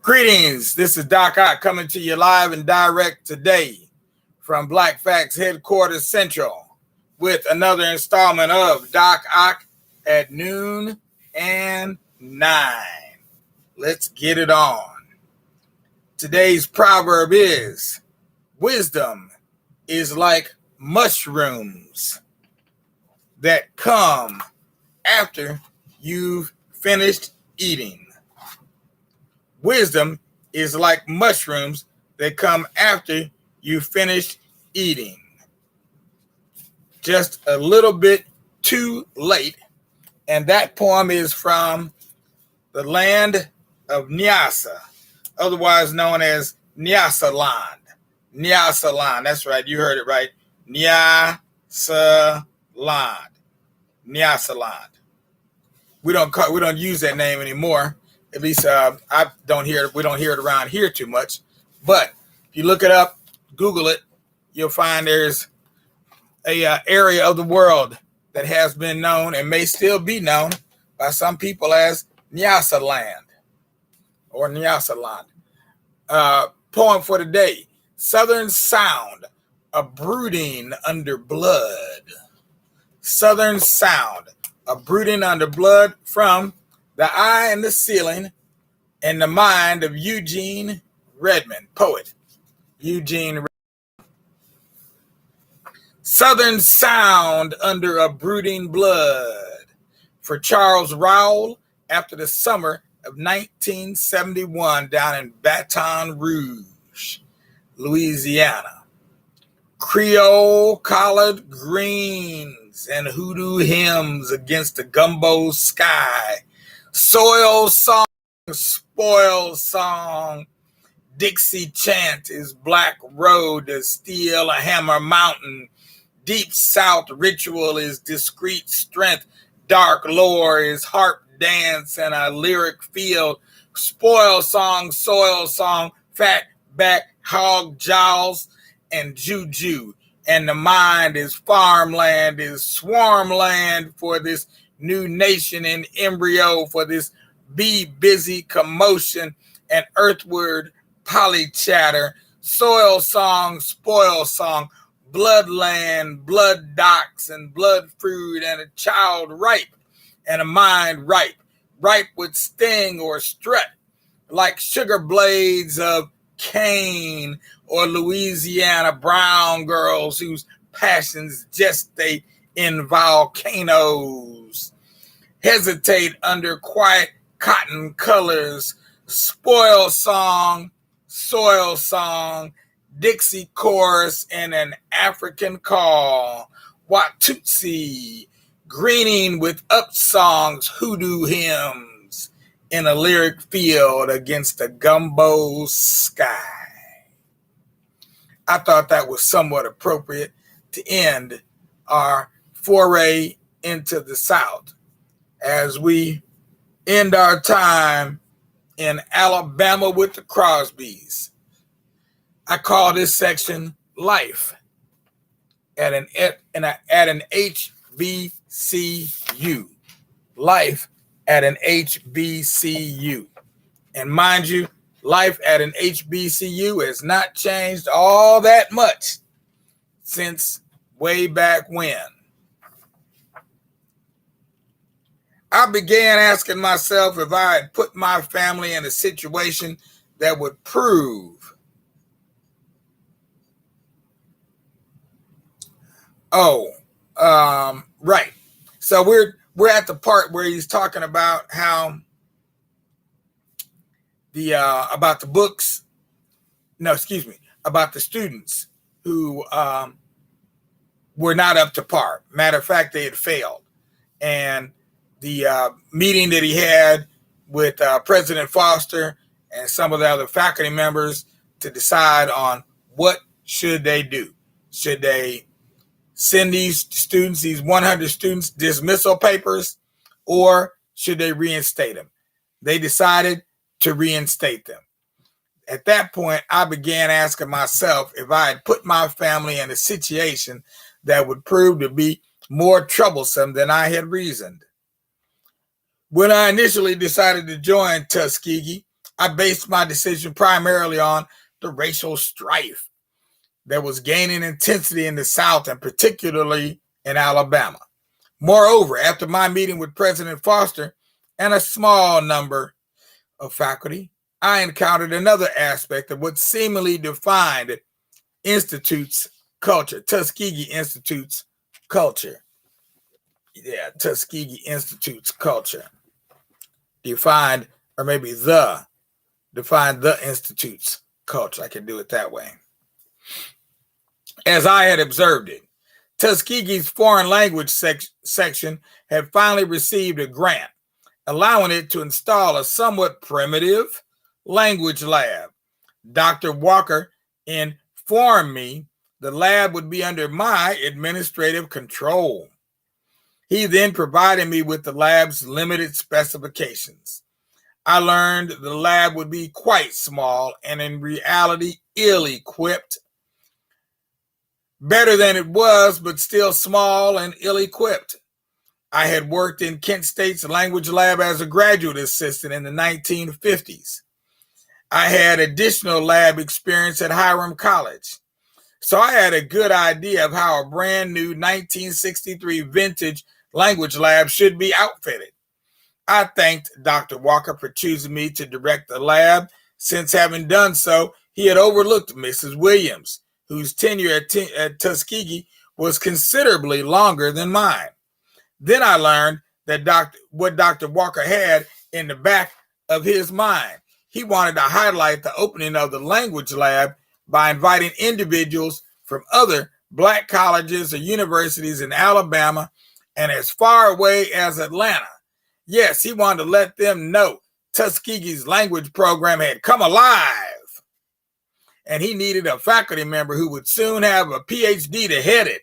Greetings, this is Doc Ock coming to you live and direct today from Black Facts Headquarters Central with another installment of Doc Ock at noon and 9. Let's get it on. Today's proverb is, wisdom is like mushrooms that come after you've finished eating. Wisdom is like mushrooms that come after you finished eating. Just a little bit too late. And that poem is from the land of Nyasa, otherwise known as Nyasaland. Nyasaland, that's right, you heard it right. Nyasaland. Nyasaland. We don't use that name anymore. At least we don't hear it around here too much. But if you look it up, Google it, you'll find there's a area of the world that has been known and may still be known by some people as Nyasaland or Nyasaland. Poem for today: Southern sound, a brooding under blood. Southern sound, a brooding under blood, from The Eye in the Ceiling and the Mind of Eugene Redmond, poet Eugene Redmond. Southern sound under a brooding blood, for Charles Rowell after the summer of 1971 down in Baton Rouge, Louisiana. Creole collard greens and hoodoo hymns against the gumbo sky. Soil song, spoil song, Dixie chant is black road to steal a hammer mountain. Deep South ritual is discreet strength. Dark lore is harp dance and a lyric field. Spoil song, soil song, fat back, hog jaws, and juju. And the mind is farmland, is swarmland for this new nation in embryo, for this bee busy commotion and earthward poly chatter. Soil song, spoil song, bloodland, blood docks and blood fruit, and a child ripe and a mind ripe, ripe with sting or strut, like sugar blades of cane or Louisiana brown girls whose passions gestate in volcanoes. Hesitate under quiet cotton colors. Spoil song, soil song, Dixie chorus, and an African call. Watusi, greening with up songs, hoodoo hymns in a lyric field against a gumbo sky. I thought that was somewhat appropriate to end our foray into the South as we end our time in Alabama with the Crosbys. I call this section Life at an HBCU. Life at an HBCU. And mind you, life at an HBCU has not changed all that much since way back when. I began asking myself if I had put my family in a situation that would prove right. So we're at the part where he's talking about how about the books. No, excuse me, about the students who were not up to par. Matter of fact, they had failed. And the meeting that he had with President Foster and some of the other faculty members to decide on what should they do. Should they send these students, these 100 students, dismissal papers, or should they reinstate them? They decided to reinstate them. At that point, I began asking myself if I had put my family in a situation that would prove to be more troublesome than I had reasoned. When I initially decided to join Tuskegee, I based my decision primarily on the racial strife that was gaining intensity in the South and particularly in Alabama. Moreover, after my meeting with President Foster and a small number of faculty, I encountered another aspect of what seemingly defined Institute's culture, Tuskegee Institute's culture. Yeah, Tuskegee Institute's culture. Defined the Institute's culture. I can do it that way. As I had observed it, Tuskegee's foreign language section had finally received a grant, allowing it to install a somewhat primitive language lab. Dr. Walker informed me the lab would be under my administrative control. He then provided me with the lab's limited specifications. I learned the lab would be quite small and in reality ill-equipped. Better than it was, but still small and ill-equipped. I had worked in Kent State's language lab as a graduate assistant in the 1950s. I had additional lab experience at Hiram College. So I had a good idea of how a brand new 1963 vintage language lab should be outfitted. I thanked Dr. Walker for choosing me to direct the lab, since having done so, he had overlooked Mrs. Williams, whose tenure at Tuskegee was considerably longer than mine. Then I learned that what Dr. Walker had in the back of his mind. He wanted to highlight the opening of the language lab by inviting individuals from other Black colleges or universities in Alabama and as far away as Atlanta. Yes, he wanted to let them know Tuskegee's language program had come alive, and he needed a faculty member who would soon have a PhD to head it.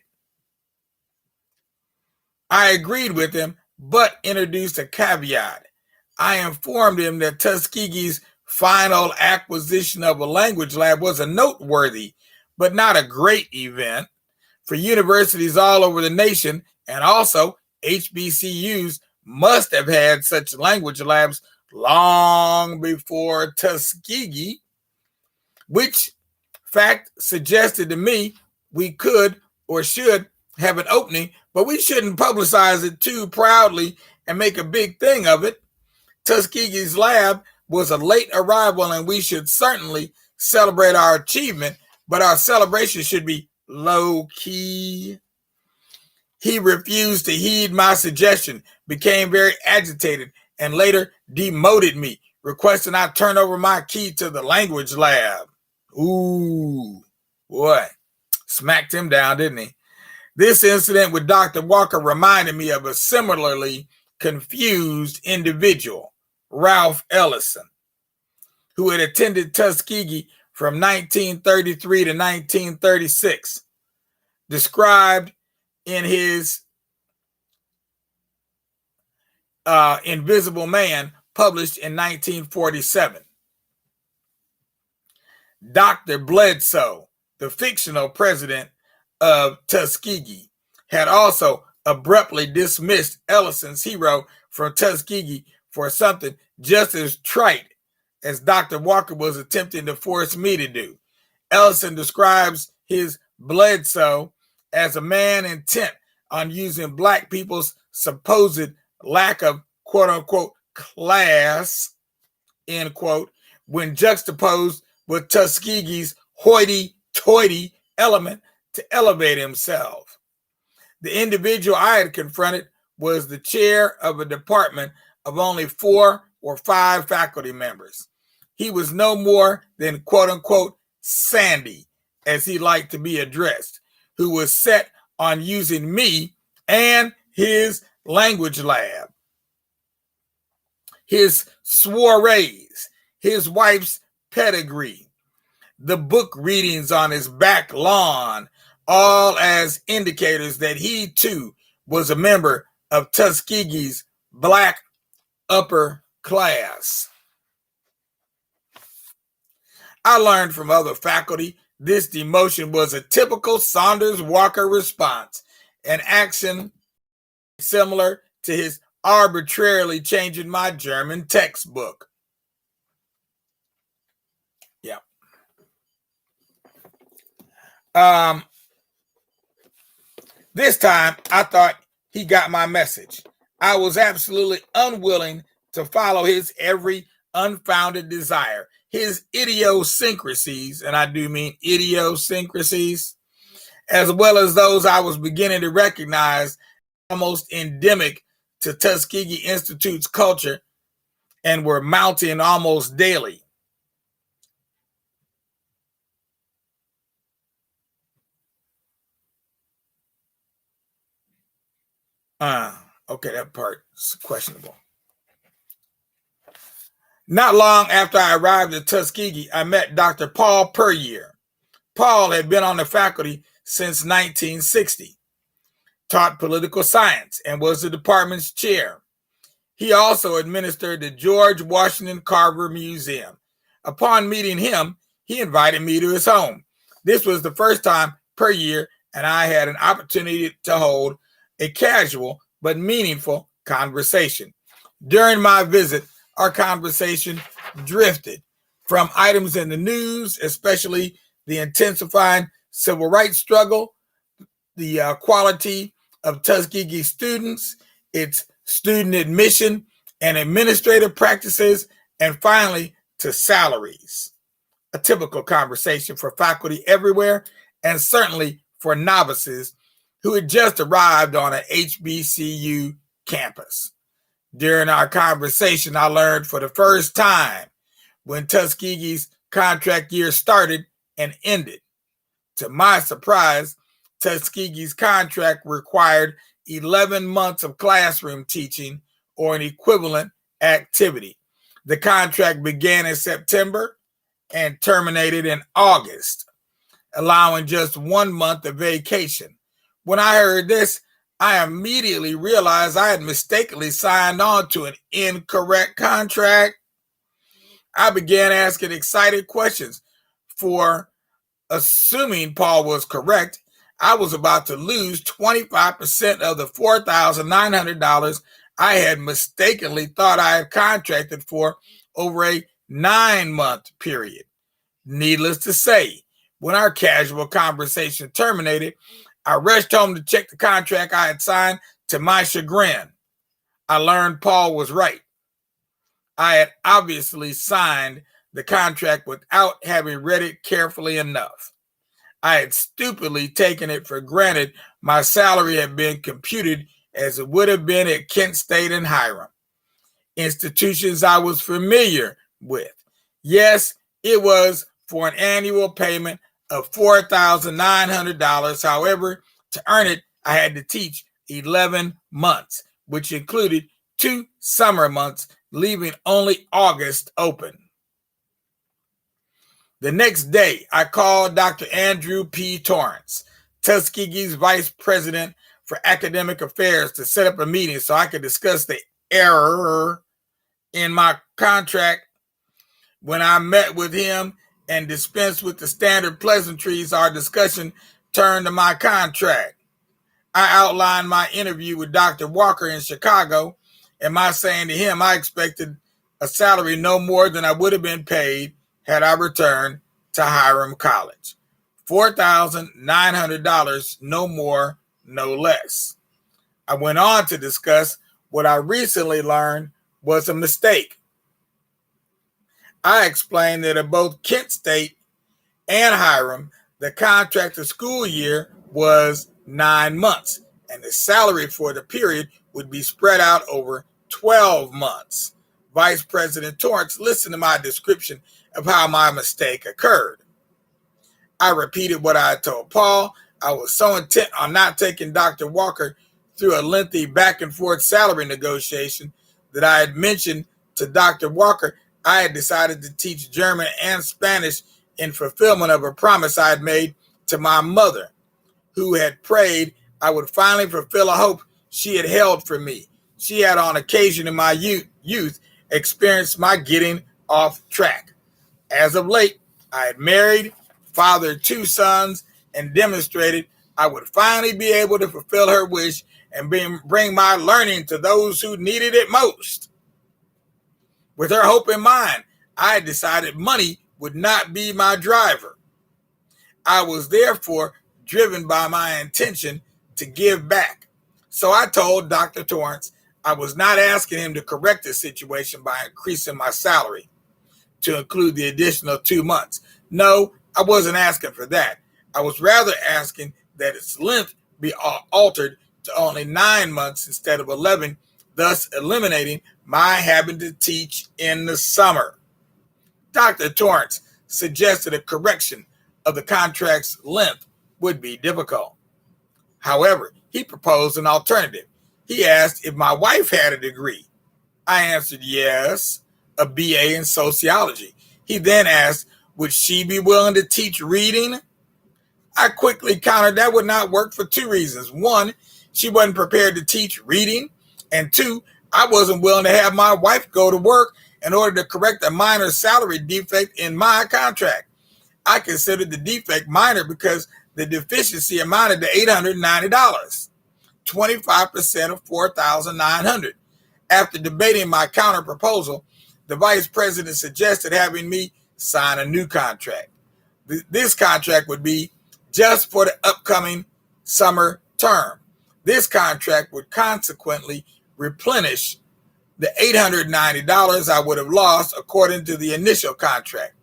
I agreed with him, but introduced a caveat. I informed him that Tuskegee's final acquisition of a language lab was a noteworthy, but not a great event for universities all over the nation, and also HBCUs must have had such language labs long before Tuskegee, which fact suggested to me we could or should have an opening, but we shouldn't publicize it too proudly and make a big thing of it. Tuskegee's lab was a late arrival, and we should certainly celebrate our achievement, but our celebration should be low-key. He refused to heed my suggestion, became very agitated, and later demoted me, requesting I turn over my key to the language lab. Ooh, boy, smacked him down, didn't he? This incident with Dr. Walker reminded me of a similarly confused individual, Ralph Ellison, who had attended Tuskegee from 1933 to 1936, described in his Invisible Man, published in 1947. Dr. Bledsoe, the fictional president of Tuskegee, had also abruptly dismissed Ellison's hero from Tuskegee for something just as trite as Dr. Walker was attempting to force me to do. Ellison describes his Bledsoe as a man intent on using Black people's supposed lack of quote-unquote class, end quote, when juxtaposed with Tuskegee's hoity-toity element to elevate himself. The individual I had confronted was the chair of a department of only 4 or 5 faculty members. He was no more than quote-unquote Sandy, as he liked to be addressed, who was set on using me and his language lab, his soirees, his wife's pedigree, the book readings on his back lawn, all as indicators that he too was a member of Tuskegee's Black upper class. I learned from other faculty this demotion was a typical Saunders-Walker response, an action similar to his arbitrarily changing my German textbook. This time, I thought he got my message. I was absolutely unwilling to follow his every unfounded desire, his idiosyncrasies, and I do mean idiosyncrasies, as well as those I was beginning to recognize almost endemic to Tuskegee Institute's culture and were mounting almost daily. Okay, that part's questionable. Not long after I arrived at Tuskegee, I met Dr. Paul Puryear. Paul had been on the faculty since 1960, taught political science, and was the department's chair. He also administered the George Washington Carver Museum. Upon meeting him, he invited me to his home. This was the first time Puryear and I had an opportunity to hold a casual but meaningful conversation. During my visit, our conversation drifted from items in the news, especially the intensifying civil rights struggle, the quality of Tuskegee students, its student admission and administrative practices, and finally to salaries. A typical conversation for faculty everywhere, and certainly for novices who had just arrived on an HBCU campus. During our conversation, I learned for the first time when Tuskegee's contract year started and ended. To my surprise, Tuskegee's contract required 11 months of classroom teaching or an equivalent activity. The contract began in September and terminated in August, allowing just 1 month of vacation. When I heard this, I immediately realized I had mistakenly signed on to an incorrect contract. I began asking excited questions, for assuming Paul was correct, I was about to lose 25% of the $4,900 I had mistakenly thought I had contracted for over a 9-month period. Needless to say, when our casual conversation terminated, I rushed home to check the contract I had signed. To my chagrin, I learned Paul was right. I had obviously signed the contract without having read it carefully enough. I had stupidly taken it for granted my salary had been computed as it would have been at Kent State and Hiram, institutions I was familiar with. Yes, it was for an annual payment of $4,900. However, to earn it, I had to teach 11 months, which included 2 summer months, leaving only August open. The next day, I called Dr. Andrew P. Torrance, Tuskegee's vice president for academic affairs, to set up a meeting so I could discuss the error in my contract. When I met with him and dispensed with the standard pleasantries, our discussion turned to my contract. I outlined my interview with Dr. Walker in Chicago and my saying to him I expected a salary no more than I would have been paid had I returned to Hiram College. $4,900, no more, no less. I went on to discuss what I recently learned was a mistake. I explained that at both Kent State and Hiram, the contracted school year was 9 months, and the salary for the period would be spread out over 12 months. Vice President Torrance listened to my description of how my mistake occurred. I repeated what I had told Paul. I was so intent on not taking Dr. Walker through a lengthy back and forth salary negotiation that I had mentioned to Dr. Walker I had decided to teach German and Spanish in fulfillment of a promise I had made to my mother, who had prayed I would finally fulfill a hope she had held for me. She had on occasion in my youth experienced my getting off track. As of late, I had married, fathered 2 sons, and demonstrated I would finally be able to fulfill her wish and bring my learning to those who needed it most. With her hope in mind, I had decided money would not be my driver. I was therefore driven by my intention to give back. So I told Dr. Torrance I was not asking him to correct the situation by increasing my salary to include the additional 2 months. No, I wasn't asking for that. I was rather asking that its length be altered to only 9 months instead of 11, thus eliminating my having to teach in the summer. Dr. Torrance suggested a correction of the contract's length would be difficult. However, he proposed an alternative. He asked if my wife had a degree. I answered yes, a BA in sociology. He then asked, would she be willing to teach reading? I quickly countered that would not work for 2 reasons. 1, she wasn't prepared to teach reading. And 2, I wasn't willing to have my wife go to work in order to correct a minor salary defect in my contract. I considered the defect minor because the deficiency amounted to $890, 25% of $4,900. After debating my counter proposal, the vice president suggested having me sign a new contract. This contract would be just for the upcoming summer term. This contract would consequently replenish the $890 I would have lost according to the initial contract.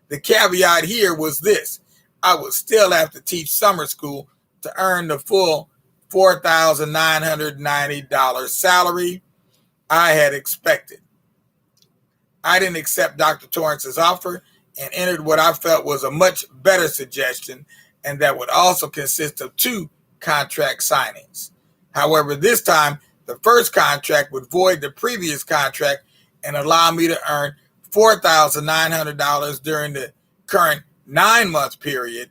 The caveat here was this: I would still have to teach summer school to earn the full $4,990 salary I had expected. I didn't accept Dr. Torrance's offer and entered what I felt was a much better suggestion, and that would also consist of 2 contract signings. However, this time, the first contract would void the previous contract and allow me to earn $4,900 during the current 9-month period,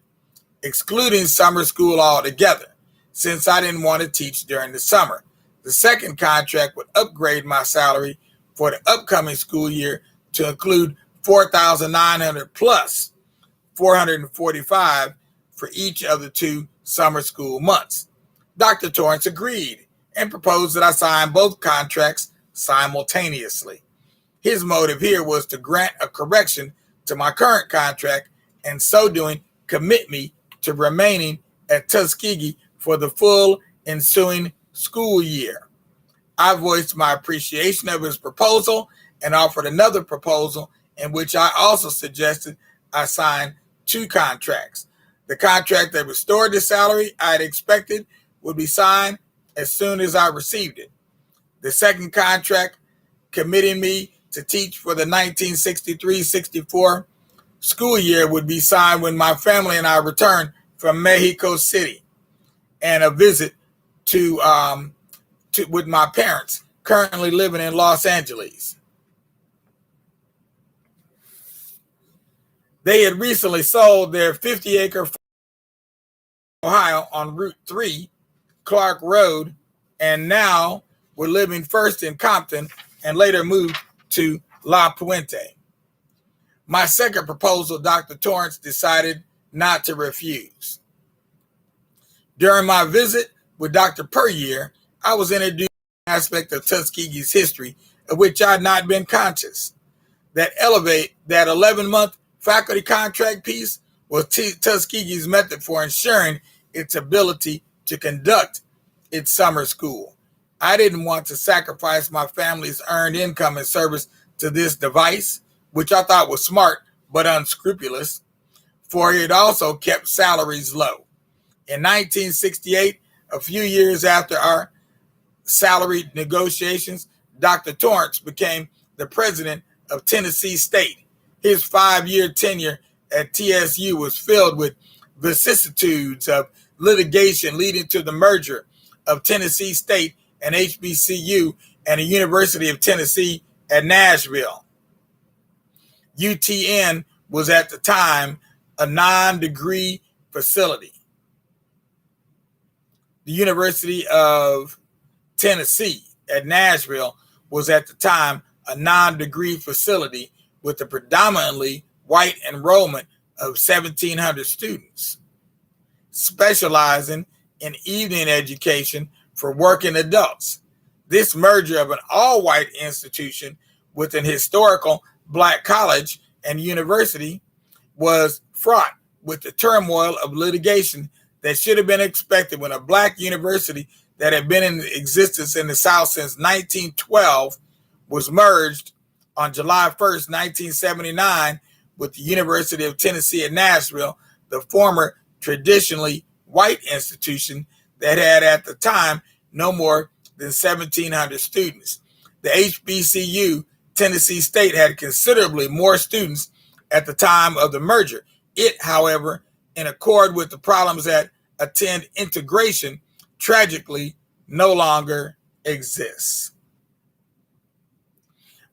excluding summer school altogether, since I didn't want to teach during the summer. The second contract would upgrade my salary for the upcoming school year to include $4,900 plus $445 for each of the 2 summer school months. Dr. Torrance agreed and proposed that I sign both contracts simultaneously. His motive here was to grant a correction to my current contract and so doing commit me to remaining at Tuskegee for the full ensuing school year. I voiced my appreciation of his proposal and offered another proposal in which I also suggested I sign 2 contracts. The contract that restored the salary I had expected would be signed as soon as I received it. The second contract committing me to teach for the 1963-64 school year would be signed when my family and I returned from Mexico City and a visit to with my parents currently living in Los Angeles. They had recently sold their 50-acre farm in Ohio on Route 3, Clark Road, and now were living first in Compton and later moved to La Puente. My second proposal, Dr. Torrance decided not to refuse. During my visit with Dr. Puryear, I was introduced to an aspect of Tuskegee's history of which I had not been conscious. That 11-month faculty contract piece was Tuskegee's method for ensuring its ability to conduct its summer school. I didn't want to sacrifice my family's earned income in service to this device, which I thought was smart but unscrupulous, for it also kept salaries low. In 1968, a few years after our salary negotiations, Dr. Torrance became the president of Tennessee State. His 5-year tenure at TSU was filled with vicissitudes of litigation leading to the merger of Tennessee State and HBCU and the University of Tennessee at Nashville. UTN was at the time a non-degree facility. The University of Tennessee at Nashville was at the time a non-degree facility with a predominantly white enrollment of 1,700 students, specializing in evening education for working adults. This merger of an all-white institution with an historical black college and university was fraught with the turmoil of litigation that should have been expected when a black university that had been in existence in the South since 1912 was merged on July 1st, 1979, with the University of Tennessee at Nashville, the former traditionally white institution that had at the time no more than 1,700 students. The HBCU, Tennessee State, had considerably more students at the time of the merger. It, however, in accord with the problems that attend integration, tragically no longer exists.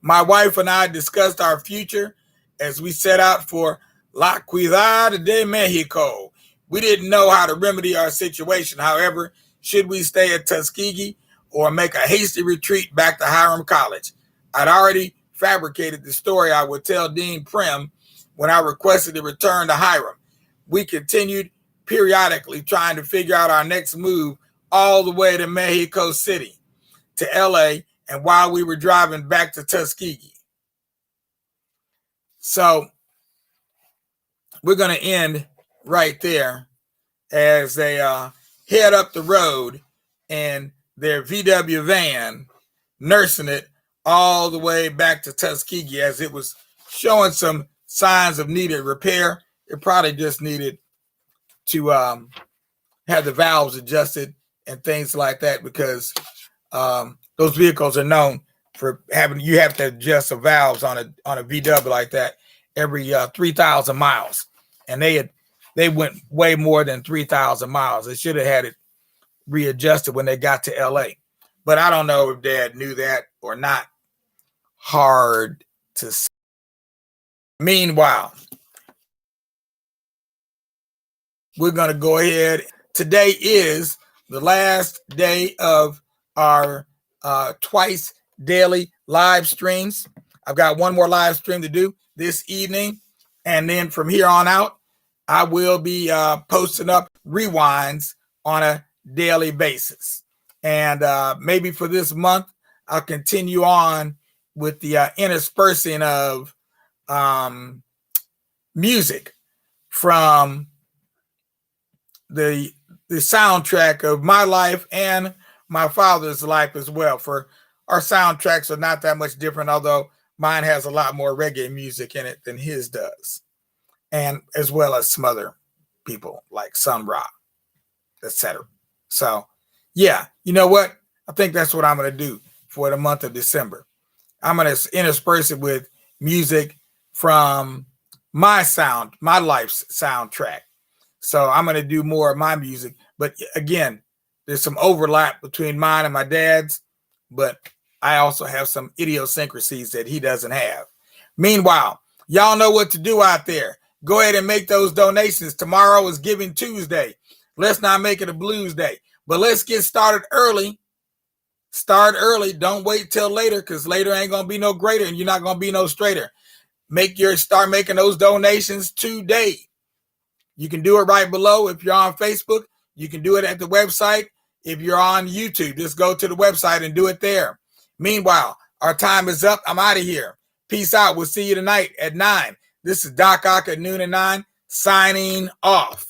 My wife and I discussed our future as we set out for La Ciudad de Mexico. We didn't know how to remedy our situation. However, should we stay at Tuskegee or make a hasty retreat back to Hiram College? I'd already fabricated the story I would tell Dean Prim when I requested to return to Hiram. We continued periodically trying to figure out our next move all the way to Mexico City, to LA, and while we were driving back to Tuskegee. So we're going to end right there as they head up the road in their VW van, nursing it all the way back to Tuskegee as it was showing some signs of needed repair. It probably just needed to have the valves adjusted and things like that, because those vehicles are known for having, you have to adjust the valves on a VW like that every 3,000 miles. And they went way more than 3,000 miles. They should have had it readjusted when they got to LA. But I don't know if Dad knew that or not. Hard to say. Meanwhile, we're going to go ahead. Today is the last day of our twice daily live streams. I've got one more live stream to do this evening. And then from here on out, I will be posting up rewinds on a daily basis. And maybe for this month, I'll continue on with the interspersing of music from the soundtrack of my life and my father's life as well. For our soundtracks are not that much different, although mine has a lot more reggae music in it than his does, and as well as some other people like Sun Ra, etc. So yeah, you know what? I think that's what I'm going to do for the month of December. I'm going to intersperse it with music from my life's soundtrack. So I'm going to do more of my music. But again, there's some overlap between mine and my dad's, but I also have some idiosyncrasies that he doesn't have. Meanwhile, y'all know what to do out there. Go ahead and make those donations. Tomorrow is Giving Tuesday. Let's not make it a blues day, but let's get started early. Start early. Don't wait till later, because later ain't going to be no greater and you're not going to be no straighter. Start making those donations today. You can do it right below. If you're on Facebook, you can do it at the website. If you're on YouTube, just go to the website and do it there. Meanwhile, our time is up. I'm out of here. Peace out. We'll see you tonight at 9. This is Doc Ock at noon and 9, signing off.